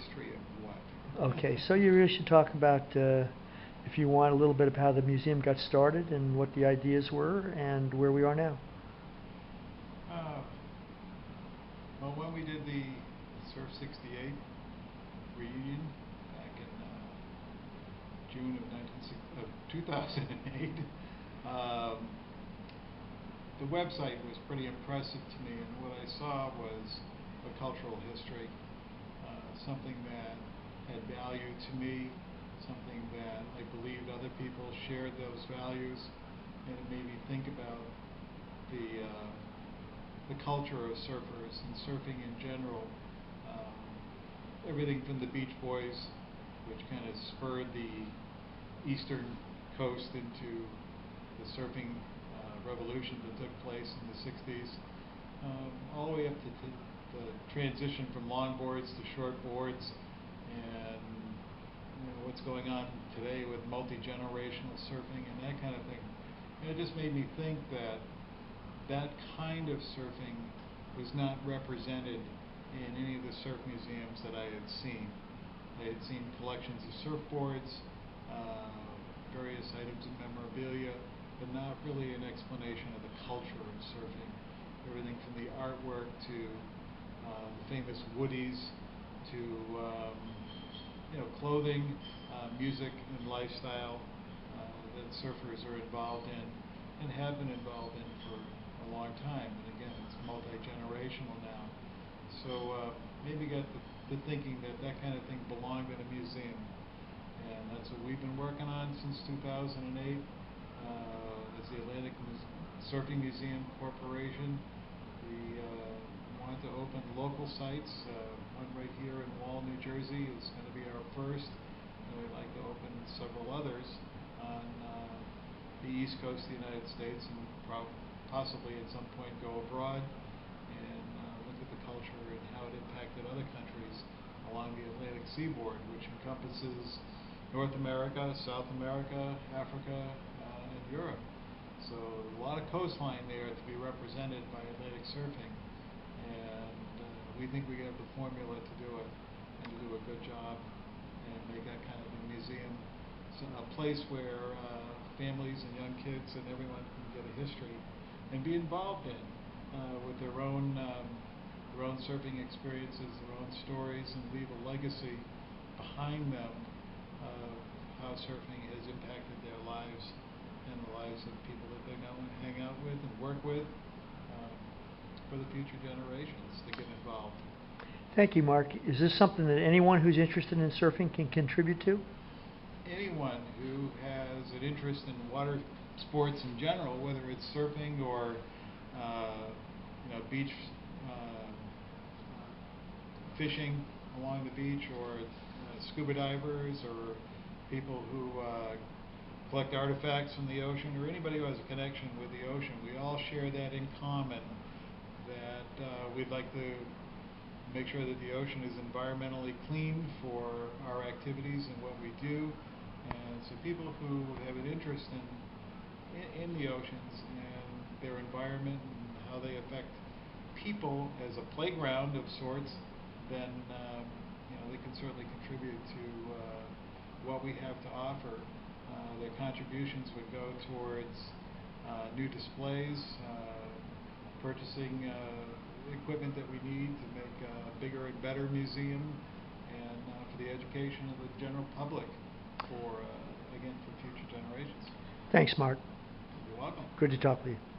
history of what? Okay, so you really should talk about, if you want, a little bit of how the museum got started and what the ideas were and where we are now. Uh, well, when we did the Surf 68 reunion back in June of 2008, the website was pretty impressive to me, and what I saw was a cultural history, something that had value to me, something that I believed other people shared those values, and it made me think about the culture of surfers and surfing in general. Everything from the Beach Boys, which kind of spurred the eastern coast into the surfing revolution that took place in the 60s, all the way up to the transition from longboards to shortboards, and what's going on today with multi-generational surfing and that kind of thing. And it just made me think that that kind of surfing was not represented in any of the surf museums that I had seen. I had seen collections of surfboards, various items of memorabilia, but not really an explanation of the culture of surfing. Everything from the artwork to the famous woodies to clothing, music, and lifestyle that surfers are involved in and have been involved in for a long time. And again, it's multi-generational now. So maybe got to thinking that that kind of thing belonged in a museum. And that's what we've been working on since 2008 as the Atlantic Surfing Museum Corporation. We wanted to open local sites. One right here in Wall, New Jersey is going to be our first. And we'd like to open several others on the East Coast of the United States, and possibly at some point go abroad and look at the culture and how it impacted other countries along the Atlantic seaboard, which encompasses North America, South America, Africa, and Europe. So a lot of coastline there to be represented by Atlantic surfing, and we think we have the formula to do it and to do a good job and make that kind of a museum, so a place where families and young kids and everyone can get a history and be involved in with their own surfing experiences, their own stories, and leave a legacy behind them of how surfing has impacted their lives and the lives of people that they know and hang out with and work with, for the future generations to get involved. Thank you, Mark. Is this something that anyone who's interested in surfing can contribute to? Anyone who has an interest in water sports in general, whether it's surfing or beach fishing along the beach, or scuba divers, or people who collect artifacts from the ocean, or anybody who has a connection with the ocean. We all share that in common, that we'd like to make sure that the ocean is environmentally clean for our activities and what we do. And so people who have an interest in the oceans and their environment and how they affect people as a playground of sorts, then they can certainly contribute to what we have to offer. Their contributions would go towards new displays, purchasing equipment that we need to make a bigger and better museum, and for the education of the general public, for future generations. Thanks, Mark. You're welcome. Good to talk with you.